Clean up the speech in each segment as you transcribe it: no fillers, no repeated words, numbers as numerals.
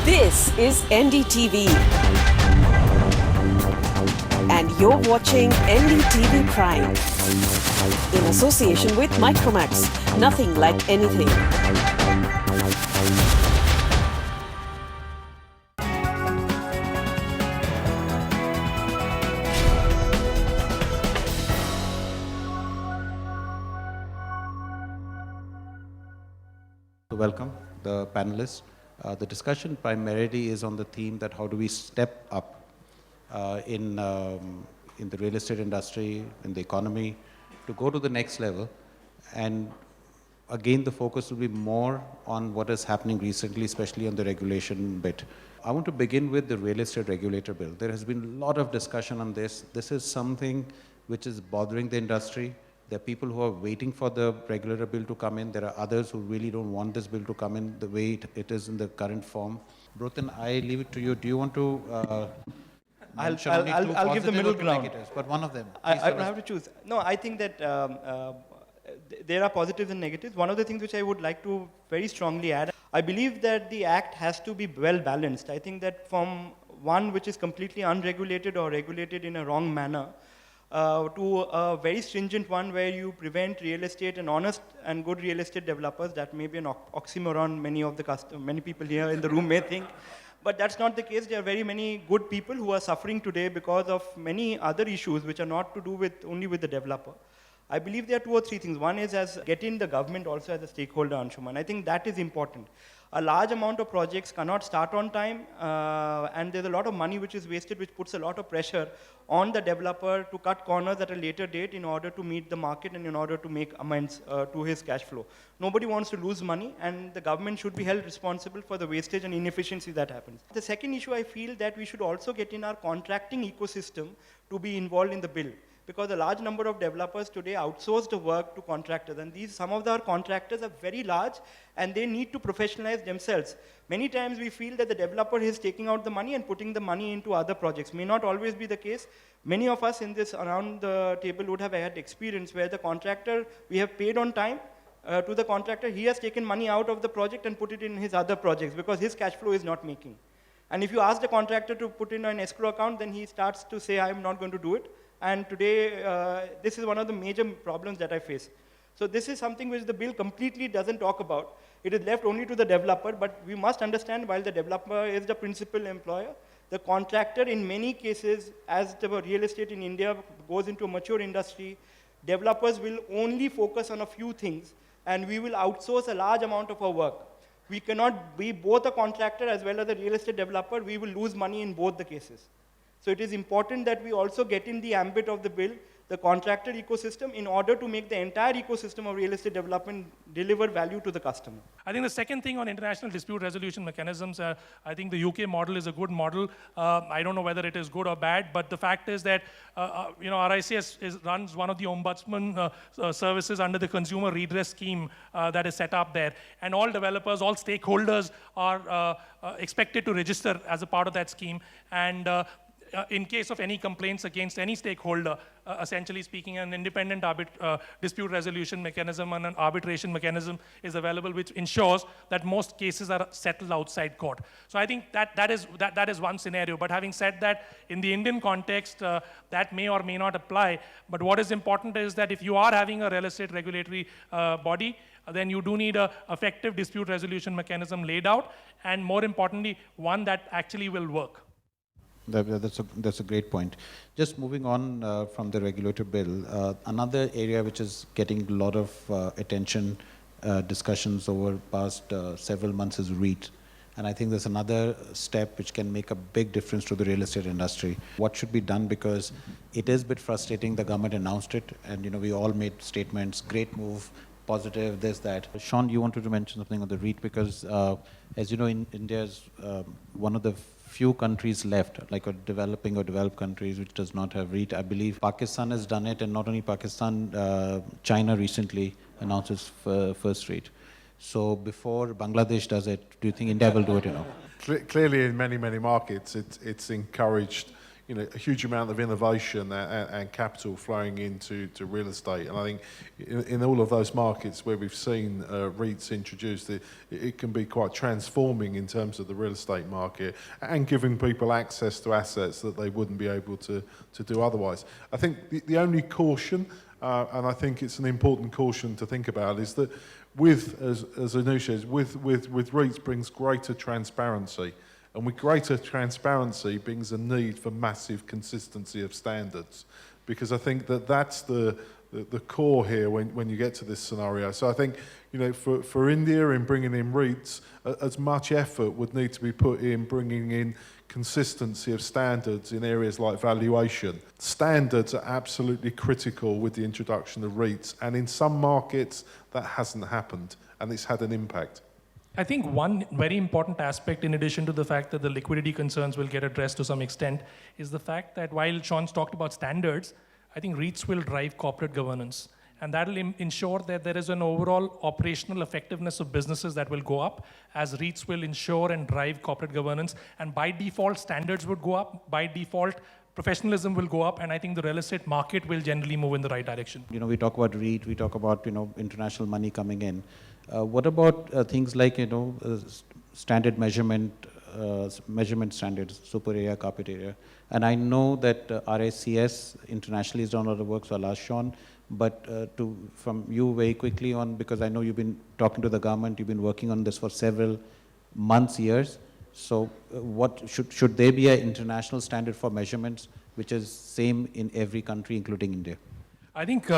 This is NDTV. And you're watching NDTV Prime. In association with Micromax. Nothing like anything. So welcome the panelists. The discussion primarily is on the theme that how do we step up in the real estate industry, in the economy, to go to the next level. And again, the focus will be more on what is happening recently, especially on the regulation bit. I want to begin with the real estate regulator bill. There has been a lot of discussion on this. This is something which is bothering the industry. There are people who are waiting for the regulator bill to come in. There are others who really don't want this bill to come in the way it is in the current form. Broten, I leave it to you. Do you want to I'll give the middle ground. Negatives, but one of them. I have to choose. No, I think that there are positives and negatives. One of the things which I would like to very strongly add, I believe that the act has to be well balanced. I think that from one which is completely unregulated or regulated in a wrong manner, to a very stringent one where you prevent real estate and honest and good real estate developers. That may be an oxymoron many people here in the room may think. But that's not the case. There are very many good people who are suffering today because of many other issues which are not to do with only with the developer. I believe there are two or three things. One is as getting the government also as a stakeholder, Anshuman. I think that is important. A large amount of projects cannot start on time, and there's a lot of money which is wasted, which puts a lot of pressure on the developer to cut corners at a later date in order to meet the market and in order to make amends to his cash flow. Nobody wants to lose money, and the government should be held responsible for the wastage and inefficiency that happens. The second issue, I feel that we should also get in our contracting ecosystem to be involved in the bill. Because a large number of developers today outsource the work to contractors, and some of our contractors are very large, and they need to professionalize themselves. Many times we feel that the developer is taking out the money and putting the money into other projects. May not always be the case. Many of us in this around the table would have had experience where the contractor, we have paid on time to the contractor, he has taken money out of the project and put it in his other projects because his cash flow is not making. And if you ask the contractor to put in an escrow account, then he starts to say, I'm not going to do it. And today, this is one of the major problems that I face. So this is something which the bill completely doesn't talk about. It is left only to the developer, but we must understand while the developer is the principal employer, the contractor in many cases, as the real estate in India goes into a mature industry, developers will only focus on a few things, and we will outsource a large amount of our work. We cannot be both a contractor as well as a real estate developer. We will lose money in both the cases. So it is important that we also get in the ambit of the bill, the contractor ecosystem, in order to make the entire ecosystem of real estate development deliver value to the customer. I think the second thing on international dispute resolution mechanisms, I think the UK model is a good model. I don't know whether it is good or bad, but the fact is that RICS runs one of the ombudsman services under the consumer redress scheme that is set up there. And all developers, all stakeholders are expected to register as a part of that scheme. And in case of any complaints against any stakeholder, essentially speaking, an independent dispute resolution mechanism and an arbitration mechanism is available, which ensures that most cases are settled outside court. So I think that is one scenario. But having said that, in the Indian context, that may or may not apply. But what is important is that if you are having a real estate regulatory body, then you do need an effective dispute resolution mechanism laid out, and more importantly, one that actually will work. That's a great point. Just moving on from the regulator bill, another area which is getting a lot of attention, discussions over past several months is REIT. And I think there's another step which can make a big difference to the real estate industry. What should be done, because it is a bit frustrating. The government announced it, and we all made statements, great move, positive, this, that. Sean, you wanted to mention something on the REIT, because as you know, India is one of the few countries left, like developing or developed countries, which does not have REIT. I believe Pakistan has done it, and not only Pakistan, China recently announced its first REIT. So before Bangladesh does it, do you think India will do it? Clearly, in many markets, it's encouraged a huge amount of innovation and capital flowing into real estate. And I think in all of those markets where we've seen REITs introduced, it can be quite transforming in terms of the real estate market and giving people access to assets that they wouldn't be able to do otherwise. I think the only caution, and I think it's an important caution to think about, is that as Anu says, with REITs brings greater transparency. And with greater transparency brings a need for massive consistency of standards, because I think that's the core here when you get to this scenario. So I think, for India in bringing in REITs, as much effort would need to be put in bringing in consistency of standards in areas like valuation. Standards are absolutely critical with the introduction of REITs, and in some markets that hasn't happened, and it's had an impact. I think one very important aspect, in addition to the fact that the liquidity concerns will get addressed to some extent, is the fact that while Sean's talked about standards, I think REITs will drive corporate governance. And that will ensure that there is an overall operational effectiveness of businesses that will go up, as REITs will ensure and drive corporate governance. And by default, standards would go up. By default, professionalism will go up, and I think the real estate market will generally move in the right direction. We talk about REIT, we talk about, international money coming in. What about things like, standard measurement standards, super area, carpet area? And I know that RICS internationally has done a lot of work, so I'll ask Sean, but from you very quickly on, because I know you've been talking to the government, you've been working on this for several months, years. So what should there be an international standard for measurements, which is same in every country, including India? I think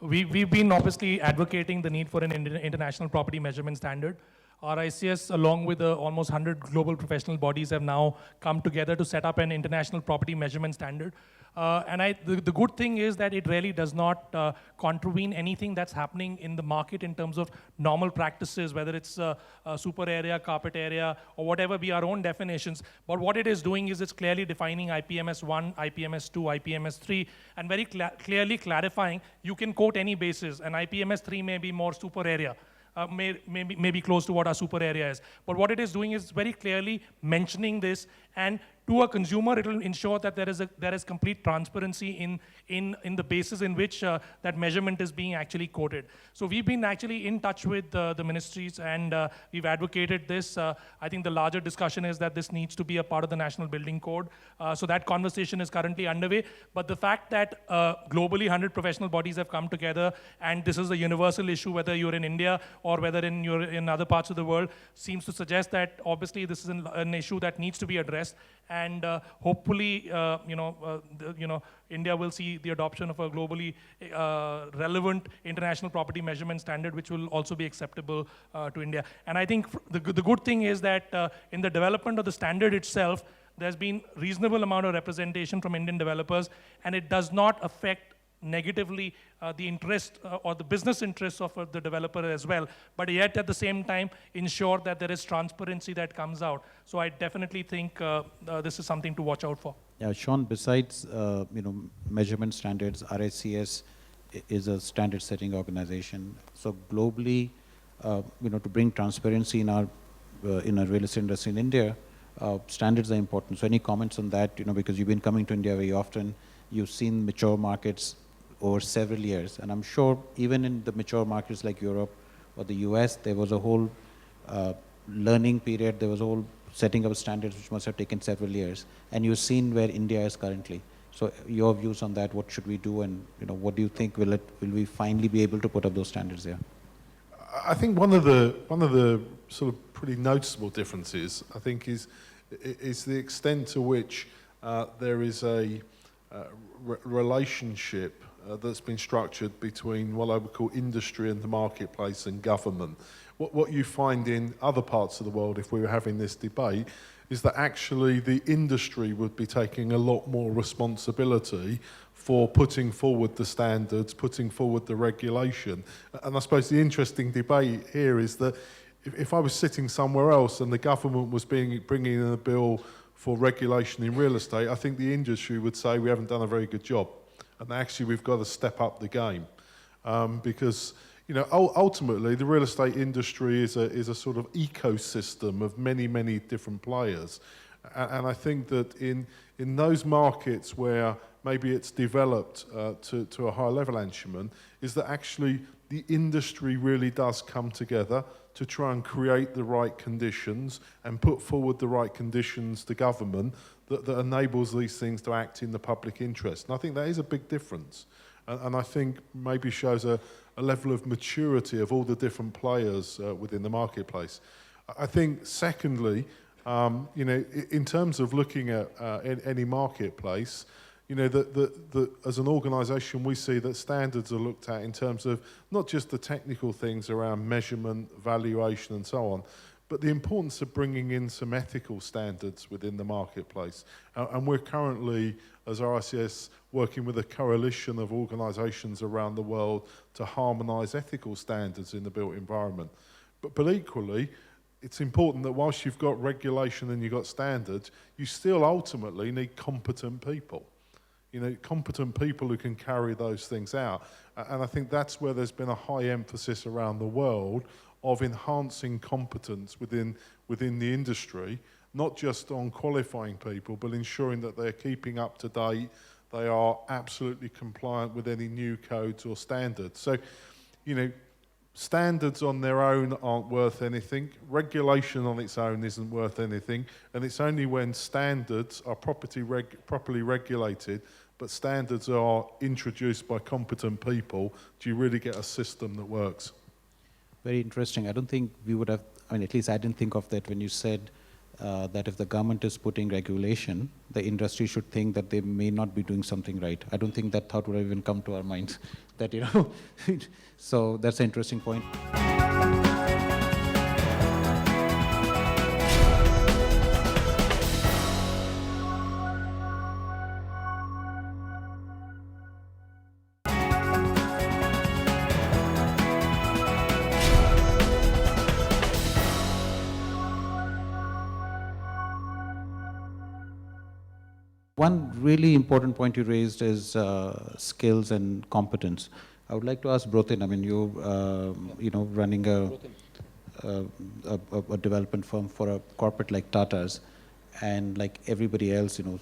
we've been obviously advocating the need for an international property measurement standard. RICS, along with almost 100 global professional bodies, have now come together to set up an international property measurement standard. And the good thing is that it really does not contravene anything that's happening in the market in terms of normal practices, whether it's a super area, carpet area, or whatever be our own definitions. But what it is doing is it's clearly defining IPMS 1, IPMS 2, IPMS 3, and very clearly clarifying you can quote any basis. And IPMS 3 may be more super area. Maybe close to what our super area is. But what it is doing is very clearly mentioning this, and to a consumer, it will ensure that there is complete transparency in the basis in which that measurement is being actually quoted. So we've been actually in touch with the ministries, and we've advocated this. I think the larger discussion is that this needs to be a part of the National Building Code. So that conversation is currently underway. But the fact that globally 100 professional bodies have come together, and this is a universal issue, whether you're in India or whether you're in other parts of the world, seems to suggest that obviously this is an issue that needs to be addressed. And hopefully, India will see the adoption of a globally relevant international property measurement standard, which will also be acceptable to India. And I think the good thing is that in the development of the standard itself, there's been reasonable amount of representation from Indian developers, and it does not affect negatively the interest or the business interests of the developer as well, but yet at the same time ensure that there is transparency that comes out. So I definitely think this is something to watch out for. Yeah, Sean, besides measurement standards, RICS is a standard-setting organization. So globally, to bring transparency in our real estate industry in India, standards are important. So any comments on that? Because you've been coming to India very often, you've seen mature markets over several years, and I'm sure even in the mature markets like Europe or the US, there was a whole learning period, there was a whole setting up standards which must have taken several years, and you've seen where India is currently. So your views on that, what should we do, and what do you think, will we finally be able to put up those standards there? I think one of the sort of pretty noticeable differences, I think, is the extent to which there is a relationship that's been structured between what I would call industry and the marketplace and government. What you find in other parts of the world, if we were having this debate, is that actually the industry would be taking a lot more responsibility for putting forward the standards, putting forward the regulation. And I suppose the interesting debate here is that if I was sitting somewhere else and the government was bringing in a bill for regulation in real estate, I think the industry would say we haven't done a very good job. And actually we've got to step up the game. Because ultimately the real estate industry is a sort of ecosystem of many, many different players. And I think that in those markets where maybe it's developed to a high level, Anshuman, is that actually the industry really does come together to try and create the right conditions and put forward the right conditions to government that enables these things to act in the public interest. And I think that is a big difference. And I think maybe shows a level of maturity of all the different players within the marketplace. I think, secondly, you know, in terms of looking at any marketplace, you know, that as an organisation we see that standards are looked at in terms of not just the technical things around measurement, valuation and so on, but the importance of bringing in some ethical standards within the marketplace. And we're currently, as RICS, working with a coalition of organisations around the world to harmonise ethical standards in the built environment. But equally, it's important that whilst you've got regulation and you've got standards, you still ultimately need competent people. You know, competent people who can carry those things out. And I think that's where there's been a high emphasis around the world of enhancing competence within the industry, not just on qualifying people, but ensuring that they're keeping up to date, they are absolutely compliant with any new codes or standards. So, you know, standards on their own aren't worth anything, regulation on its own isn't worth anything, and it's only when standards are properly regulated, but standards are introduced by competent people, do you really get a system that works. Very interesting. I don't think we would have, I mean, at least I didn't think of that when you said that if the government is putting regulation, the industry should think that they may not be doing something right. I don't think that thought would have even come to our minds. That, you know, so that's an interesting point. One really important point you raised is skills and competence. I would like to ask Brotin, I mean, you know, running a development firm for a corporate like Tata's, and like everybody else, you know,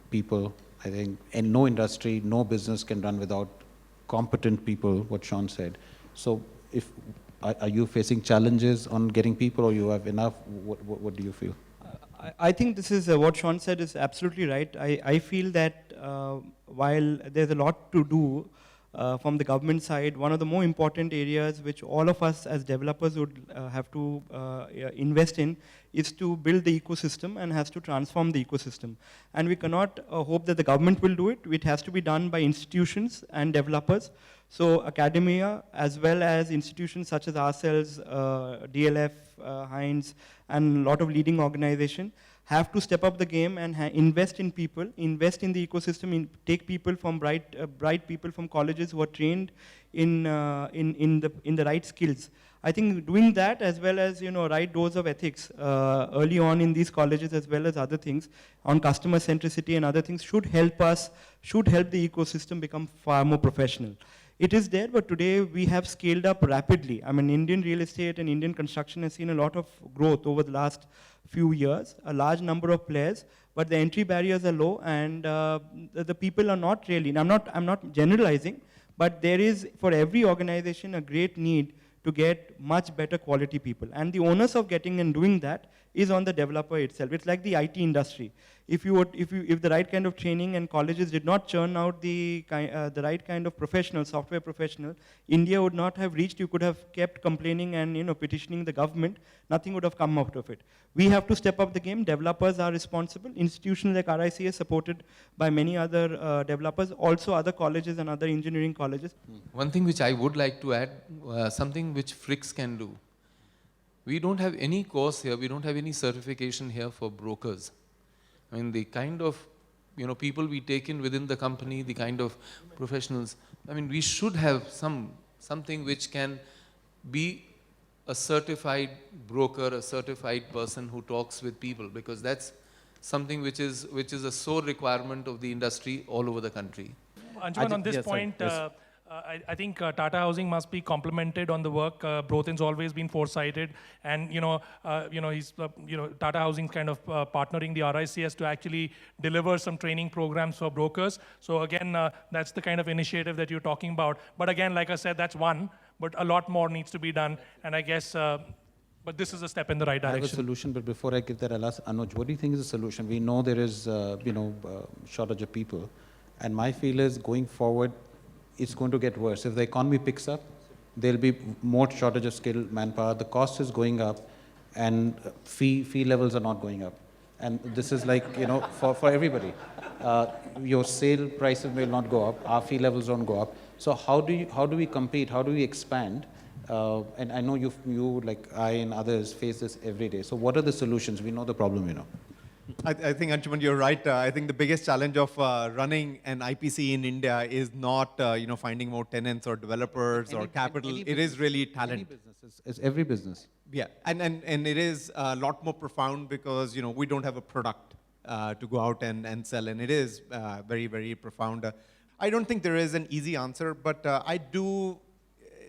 people, I think, in no industry, no business can run without competent people, what Sean said. So if, are you facing challenges on getting people, or you have enough? What do you feel? I think this is what Sean said is absolutely right. I feel that while there's a lot to do from the government side, one of the more important areas which all of us as developers would have to invest in is to build the ecosystem and has to transform the ecosystem. And we cannot hope that the government will do it. It has to be done by institutions and developers. So academia, as well as institutions such as ourselves, DLF, Heinz, and a lot of leading organizations, have to step up the game and invest in people, invest in the ecosystem, take people from bright people from colleges who are trained in the right skills. I think doing that, as well as, you know, right dose of ethics early on in these colleges, as well as other things on customer centricity and other things, should help the ecosystem become far more professional. It is there, but today we have scaled up rapidly. I mean, Indian real estate and Indian construction has seen a lot of growth over the last few years, a large number of players, but the entry barriers are low, and the people are not really, and I'm not generalizing, but there is, for every organization, a great need to get much better quality people. And the onus of getting and doing that is on the developer itself. It's like the IT industry. If the right kind of training and colleges did not churn out the right kind of professional, software professional, India would not have reached. You could have kept complaining and, you know, petitioning the government. Nothing would have come out of it. We have to step up the game. Developers are responsible. Institutions like RICS, supported by many other developers, also other colleges and other engineering colleges. One thing which I would like to add, something which RICS can do. We don't have any course here, we don't have any certification here for brokers. I mean, the kind of, you know, people we take in within the company, the kind of professionals, I mean, we should have something which can be a certified broker, a certified person who talks with people, because that's something which is a sore requirement of the industry all over the country. Anshuman, on this point, I think Tata Housing must be complimented on the work. Brotin's always been foresighted, and he's Tata Housing's kind of partnering the RICS to actually deliver some training programs for brokers. So again, that's the kind of initiative that you're talking about. But again, like I said, that's one, but a lot more needs to be done, and I guess. But this is a step in the right I have direction. a solution, but before I give that, I'll ask Anuj, what do you think is the solution? We know there is, shortage of people, and my feel is going forward, it's going to get worse. If the economy picks up, there'll be more shortage of skilled manpower. The cost is going up, and fee levels are not going up. And this is like, for everybody. Your sale prices will not go up. Our fee levels don't go up. So how do we compete? How do we expand? And I know you like I and others face this every day. So what are the solutions? We know the problem, I think, Anshuman, you're right. I think the biggest challenge of running an IPC in India is not, finding more tenants or developers or capital. It is really talent. Any business, it's every business. Yeah, and it is a lot more profound because, we don't have a product to go out and sell, and it is very, very profound. I don't think there is an easy answer, but I do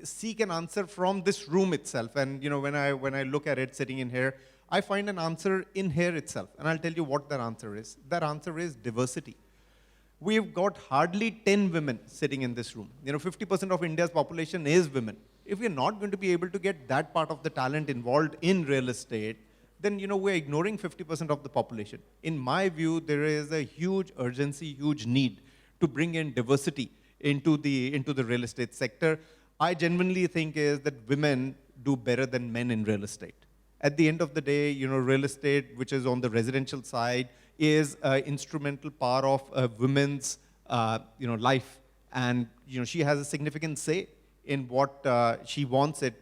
seek an answer from this room itself. And when I look at it sitting in here, I find an answer in here itself. And I'll tell you what that answer is. That answer is diversity. We've got hardly 10 women sitting in this room. 50% of India's population is women. If we're not going to be able to get that part of the talent involved in real estate, then we're ignoring 50% of the population. In my view, there is a huge urgency, huge need to bring in diversity into the real estate sector. I genuinely think is that women do better than men in real estate. At the end of the day, real estate, which is on the residential side, is an instrumental part of a women's, life, and she has a significant say in what she wants it.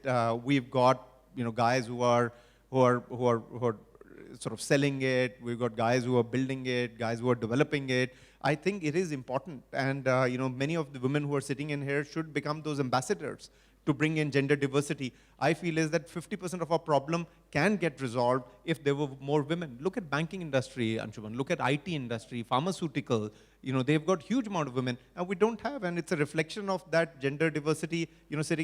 We've got guys who are sort of selling it. We've got guys who are building it, guys who are developing it. I think it is important, and many of the women who are sitting in here should become those ambassadors to bring in gender diversity. I feel is that 50% of our problem can get resolved if there were more women. Look at banking industry, Anshuman. Look at IT industry, pharmaceutical. They've got huge amount of women, and we don't have, and it's a reflection of that gender diversity. Sitting